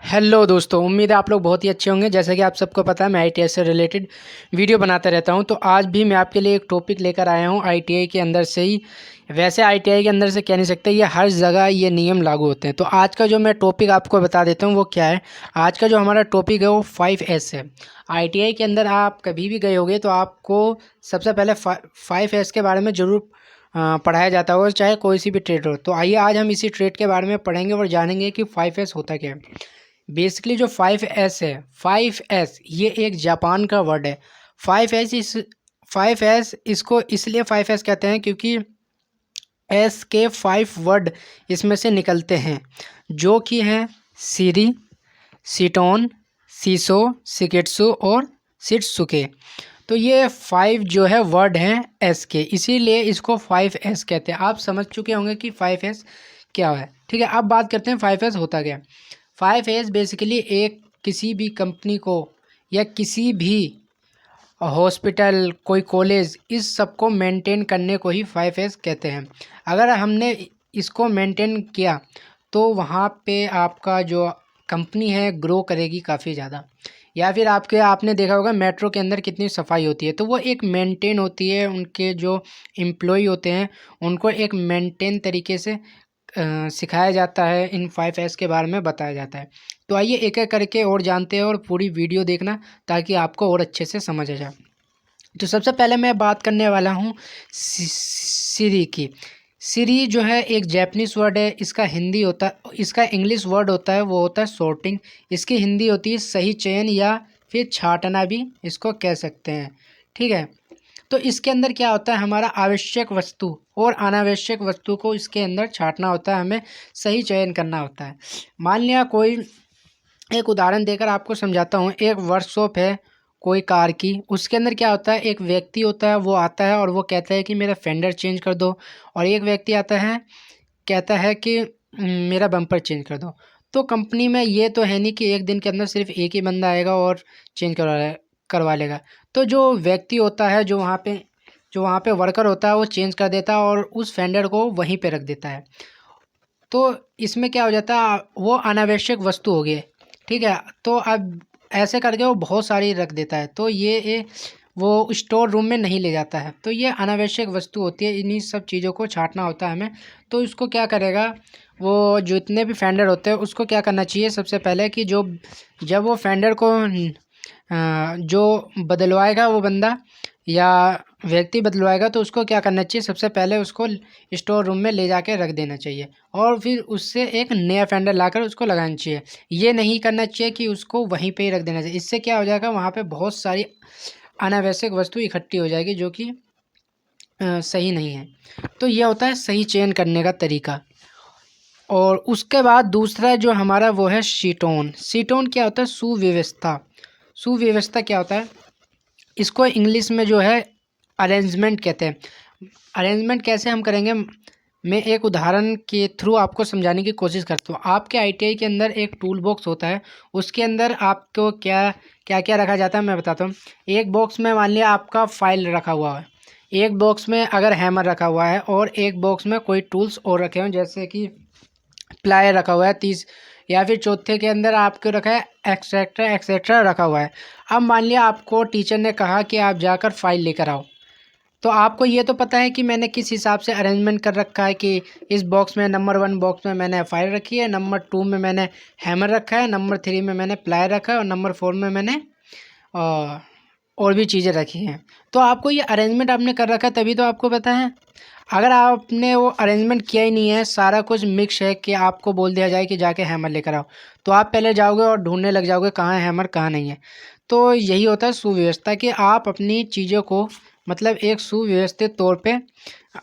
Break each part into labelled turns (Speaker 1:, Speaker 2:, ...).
Speaker 1: Hello दोस्तों, उम्मीद है आप लोग बहुत ही अच्छे होंगे। जैसा कि आप सबको पता है, मैं आईटीआई से रिलेटेड वीडियो बनाता रहता हूं। तो आज भी मैं आपके लिए एक टॉपिक लेकर आया हूं आईटीआई के अंदर से ही। वैसे आईटीआई के अंदर से कह नहीं सकते, ये हर जगह ये नियम लागू होते हैं। तो आज का जो मैं टॉपिक आपको बता देता हूं वो क्या है। आज का जो हमारा टॉपिक है वो 5S है। आईटीआई के अंदर आप कभी भी गए होगे तो आपको सबसे पहले 5S के बारे में ज़रूर पढ़ाया जाता होगा, चाहे कोई सी भी ट्रेड हो। तो आइए आज हम इसी ट्रेड के बारे में पढ़ेंगे और जानेंगे कि 5S होता क्या है। बेसिकली जो 5S है, 5S ये एक जापान का वर्ड है। 5S इसको इसलिए 5S कहते हैं क्योंकि एस के 5 वर्ड इसमें से निकलते हैं, जो कि हैं सीरी, सीटोन, सीसो, सिकेट्सु और सिट्सुके। तो ये 5 जो है वर्ड हैं एस के, इसीलिए इसको 5S कहते हैं। आप समझ चुके होंगे कि 5S क्या है। ठीक है, अब बात करते हैं 5S होता क्या है। 5S बेसिकली एक किसी भी कंपनी को या किसी भी हॉस्पिटल, कोई कॉलेज, इस सब को मेंटेन करने को ही 5S कहते हैं। अगर हमने इसको मेंटेन किया तो वहाँ पे आपका जो कंपनी है ग्रो करेगी काफ़ी ज़्यादा। या फिर आपने देखा होगा मेट्रो के अंदर कितनी सफाई होती है, तो वो एक मेंटेन होती है। उनके जो एम्प्लॉय होते हैं उनको एक मेंटेन तरीके से सिखाया जाता है, इन 5S के बारे में बताया जाता है। तो आइए एक एक करके और जानते हैं और पूरी वीडियो देखना ताकि आपको और अच्छे से समझ आ जाए। तो सबसे पहले मैं बात करने वाला हूँ सिरी की। सिरी जो है एक जैपनीज वर्ड है। इसका हिंदी होता है, इसका इंग्लिश वर्ड होता है वो होता है सॉर्टिंग। इसकी हिंदी होती है सही चयन या फिर छांटना भी इसको कह सकते हैं। ठीक है, तो इसके अंदर क्या होता है, हमारा आवश्यक वस्तु और अनावश्यक वस्तु को इसके अंदर छांटना होता है, हमें सही चयन करना होता है। मान लिया कोई, एक उदाहरण देकर आपको समझाता हूँ। एक वर्कशॉप है कोई कार की, उसके अंदर क्या होता है, एक व्यक्ति होता है, वो आता है और वो कहता है कि मेरा फेंडर चेंज कर दो। और एक व्यक्ति आता है, कहता है कि मेरा बम्पर चेंज कर दो। तो कंपनी में ये तो है नहीं कि एक दिन के अंदर सिर्फ एक ही बंदा आएगा और चेंज करवा लेगा। तो जो व्यक्ति होता है, जो वहाँ पे वर्कर होता है, वो चेंज कर देता है और उस फेंडर को वहीं पे रख देता है। तो इसमें क्या हो जाता है, वो अनावश्यक वस्तु हो गई। ठीक है, तो अब ऐसे करके वो बहुत सारी रख देता है, तो वो स्टोर रूम में नहीं ले जाता है। तो ये अनावश्यक वस्तु होती है, इन्हीं सब चीज़ों को छांटना होता है हमें। तो इसको क्या करेगा, वो जितने भी फेंडर होते हैं उसको क्या करना चाहिए सबसे पहले कि जब वो फेंडर को जो बदलवाएगा वो बंदा या व्यक्ति बदलवाएगा, तो उसको क्या करना चाहिए, सबसे पहले उसको स्टोर रूम में ले जाके रख देना चाहिए और फिर उससे एक नया फेंडर लाकर उसको लगाना चाहिए। ये नहीं करना चाहिए कि उसको वहीं पे ही रख देना चाहिए। इससे क्या हो जाएगा, वहाँ पे बहुत सारी अनावश्यक वस्तु इकट्ठी हो जाएगी, जो कि सही नहीं है। तो ये होता है सही चयन करने का तरीका। और उसके बाद दूसरा जो हमारा वो है शीटोन। शीटोन क्या होता है, सुव्यवस्था। सुव्यवस्था क्या होता है, इसको इंग्लिश में जो है अरेंजमेंट कहते हैं। अरेंजमेंट कैसे हम करेंगे, मैं एक उदाहरण के थ्रू आपको समझाने की कोशिश करता हूँ। आपके आईटीआई के अंदर एक टूल बॉक्स होता है, उसके अंदर आपको क्या क्या क्या रखा जाता है मैं बताता हूँ। एक बॉक्स में मान लिया आपका फाइल रखा हुआ है, एक बॉक्स में अगर हैमर रखा हुआ है और एक बॉक्स में कोई टूल्स और रखे हों, जैसे कि प्लायर रखा हुआ है 30, या फिर चौथे के अंदर आपको रखा है एक्सेट्रा एक्सेट्रा रखा हुआ है। अब मान लिया आपको टीचर ने कहा कि आप जाकर फाइल लेकर आओ, तो आपको ये तो पता है कि मैंने किस हिसाब से अरेंजमेंट कर रखा है कि इस बॉक्स में नंबर 1 बॉक्स में मैंने फाइल रखी है, नंबर 2 में मैंने हैमर रखा है, नंबर 3 में मैंने प्लायर रखा है और नंबर 4 में मैंने और भी चीज़ें रखी हैं। तो आपको ये अरेंजमेंट आपने कर रखा है, तभी तो आपको पता है। अगर आपने वो अरेंजमेंट किया ही नहीं है, सारा कुछ मिक्स है कि आपको बोल दिया जाए कि जाके हैमर लेकर आओ, तो आप पहले जाओगे और ढूंढने लग जाओगे कहाँ है हैमर कहाँ नहीं है। तो यही होता है सुव्यवस्था, कि आप अपनी चीज़ों को मतलब एक सुव्यवस्थित तौर पे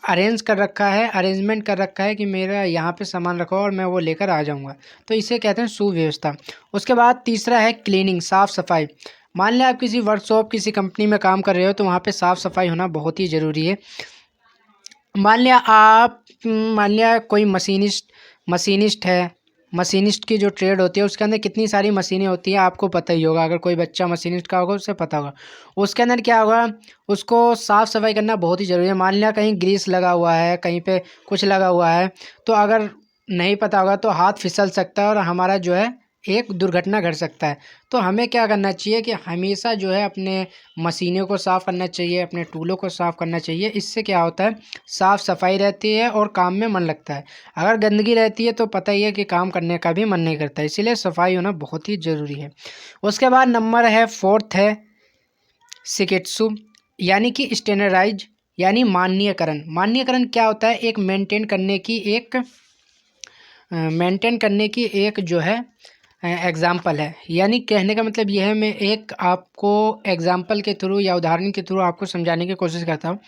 Speaker 1: अरेंज कर रखा है, अरेंजमेंट कर रखा है कि मेरा यहाँ पे सामान रखा हो और मैं वो लेकर आ जाऊँगा। तो इसे कहते हैं सुव्यवस्था। उसके बाद तीसरा है क्लीनिंग, साफ़ सफाई। मान लिया आप किसी वर्कशॉप, किसी कंपनी में काम कर रहे हो, तो वहाँ पे साफ़ सफाई होना बहुत ही ज़रूरी है। मान लिया कोई मशीनिस्ट है। मशीनिस्ट की जो ट्रेड होती है उसके अंदर कितनी सारी मशीनें होती हैं, आपको पता ही होगा। अगर कोई बच्चा मशीनिस्ट का होगा उसे पता होगा। उसके अंदर क्या होगा, उसको साफ़ सफाई करना बहुत ही ज़रूरी है। मान लिया कहीं ग्रीस लगा हुआ है, कहीं पे कुछ लगा हुआ है, तो अगर नहीं पता होगा तो हाथ फिसल सकता है और हमारा जो है एक दुर्घटना घट सकता है। तो हमें क्या करना चाहिए कि हमेशा जो है अपने मशीनों को साफ़ करना चाहिए, अपने टूलों को साफ़ करना चाहिए। इससे क्या होता है, साफ़ सफाई रहती है और काम में मन लगता है। अगर गंदगी रहती है तो पता ही है कि काम करने का भी मन नहीं करता, इसीलिए सफाई होना बहुत ही ज़रूरी है। उसके बाद नंबर है 4th है शिकेत्सु, यानी कि स्टैंडर्डाइज, यानी मानकीकरण। मानकीकरण क्या होता है, एक मेंटेन करने की एक जो है एग्ज़ाम्पल है। यानी कहने का मतलब यह है, मैं एक आपको एग्ज़ाम्पल के थ्रू या उदाहरण के थ्रू आपको समझाने की कोशिश करता हूँ।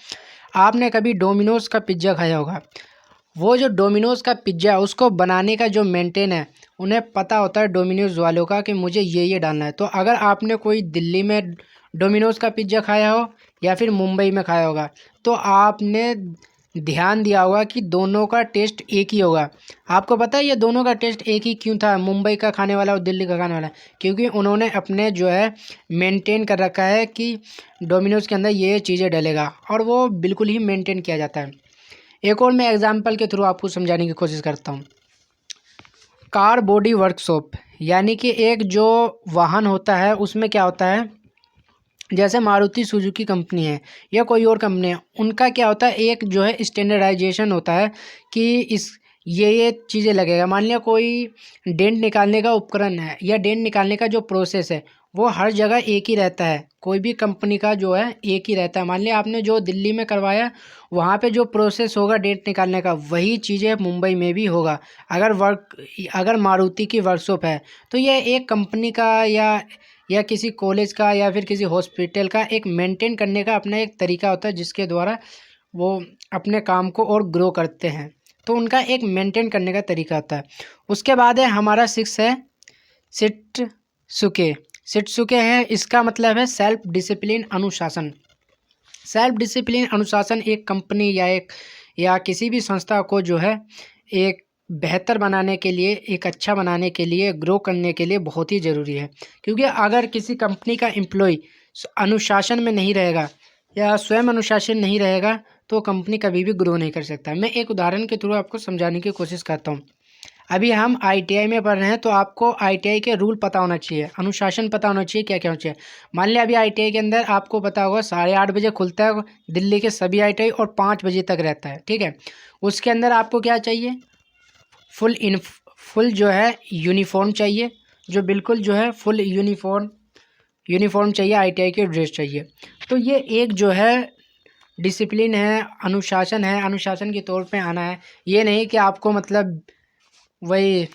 Speaker 1: आपने कभी डोमिनोज़ का पिज़्ज़ा खाया होगा। वो जो डोमिनोज़ का पिज़्ज़ा है उसको बनाने का जो मेंटेन है, उन्हें पता होता है डोमिनोज़ वालों का कि मुझे ये डालना है। तो अगर आपने कोई दिल्ली में डोमिनोज़ का पिज़्ज़ा खाया हो या फिर मुंबई में खाया होगा, तो आपने ध्यान दिया होगा कि दोनों का टेस्ट एक ही होगा। आपको पता है ये दोनों का टेस्ट एक ही क्यों था, मुंबई का खाने वाला और दिल्ली का खाने वाला? क्योंकि उन्होंने अपने जो है मेंटेन कर रखा है कि डोमिनोज़ के अंदर ये चीज़ें डलेगा, और वो बिल्कुल ही मेंटेन किया जाता है। एक और मैं एग्जांपल के थ्रू आपको समझाने की कोशिश करता हूँ। कार बॉडी वर्कशॉप, यानी कि एक जो वाहन होता है उसमें क्या होता है, जैसे मारुति सुजुकी कंपनी है या कोई और कंपनी है, उनका क्या होता है, एक जो है स्टैंडर्डाइजेशन होता है कि इस ये चीज़ें लगेगा। मान लिया कोई डेंट निकालने का उपकरण है या डेंट निकालने का जो प्रोसेस है वो हर जगह एक ही रहता है, कोई भी कंपनी का जो है एक ही रहता है। मान लिया आपने जो दिल्ली में करवाया, वहाँ पे जो प्रोसेस होगा डेंट निकालने का, वही चीज़ें मुंबई में भी होगा। अगर मारुति की वर्कशॉप है तो ये एक कंपनी का या किसी कॉलेज का या फिर किसी हॉस्पिटल का एक मेंटेन करने का अपना एक तरीका होता है, जिसके द्वारा वो अपने काम को और ग्रो करते हैं। तो उनका एक मेंटेन करने का तरीका होता है। उसके बाद है हमारा 6 है शित्सुके। शित्सुके है, इसका मतलब है सेल्फ डिसिप्लिन, अनुशासन। सेल्फ डिसिप्लिन अनुशासन एक कंपनी या किसी भी संस्था को जो है एक बेहतर बनाने के लिए, एक अच्छा बनाने के लिए, ग्रो करने के लिए बहुत ही ज़रूरी है। क्योंकि अगर किसी कंपनी का एम्प्लॉय अनुशासन में नहीं रहेगा या स्वयं अनुशासन नहीं रहेगा तो कंपनी कभी भी ग्रो नहीं कर सकता। मैं एक उदाहरण के थ्रू आपको समझाने की कोशिश करता हूँ। अभी हम ITI में पढ़ रहे हैं, तो आपको ITI के रूल पता होना चाहिए, अनुशासन पता होना चाहिए, क्या क्या होना चाहिए। मान लिया अभी ITI के अंदर आपको पता होगा 8:30 बजे खुलता है दिल्ली के सभी ITI और 5 बजे तक रहता है, ठीक है। उसके अंदर आपको क्या चाहिए, फुल जो है यूनिफॉर्म चाहिए, जो बिल्कुल जो है फुल यूनिफॉर्म चाहिए, ITI की ड्रेस चाहिए। तो ये एक जो है डिसिप्लिन है, अनुशासन है, अनुशासन के तौर पे आना है। ये नहीं कि आपको मतलब वही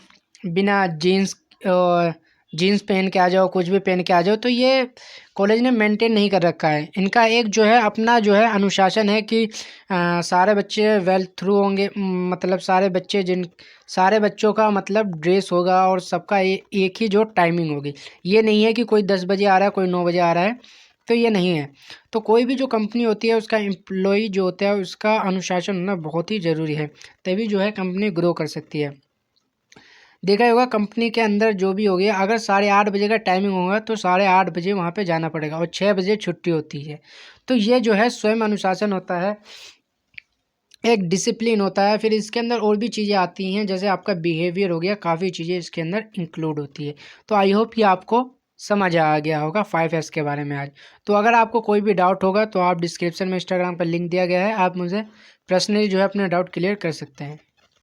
Speaker 1: बिना जीन्स पहन के आ जाओ, कुछ भी पहन के आ जाओ, तो ये कॉलेज ने मेंटेन नहीं कर रखा है। इनका एक जो है अपना जो है अनुशासन है कि सारे बच्चे वेल थ्रू होंगे, मतलब सारे बच्चों का मतलब ड्रेस होगा और सबका एक ही जो टाइमिंग होगी। ये नहीं है कि कोई 10 बजे आ रहा है, कोई 9 बजे आ रहा है, तो ये नहीं है। तो कोई भी जो कंपनी होती है उसका एम्प्लॉय जो होता है उसका अनुशासन होना बहुत ही ज़रूरी है, तभी जो है कंपनी ग्रो कर सकती है। देखा ही होगा कंपनी के अंदर जो भी हो गया, अगर 8:30 बजे का टाइमिंग होगा तो 8:30 बजे वहाँ पे जाना पड़ेगा और 6 बजे छुट्टी होती है। तो ये जो है स्वयं अनुशासन होता है, एक डिसिप्लिन होता है। फिर इसके अंदर और भी चीज़ें आती हैं, जैसे आपका बिहेवियर हो गया, काफ़ी चीज़ें इसके अंदर इंक्लूड होती है। तो आई होप कि आपको समझ आ गया होगा 5S के बारे में आज। तो अगर आपको कोई भी डाउट होगा तो आप डिस्क्रिप्शन में इंस्टाग्राम का लिंक दिया गया है, आप मुझे पर्सनली जो है अपने डाउट क्लियर कर सकते हैं।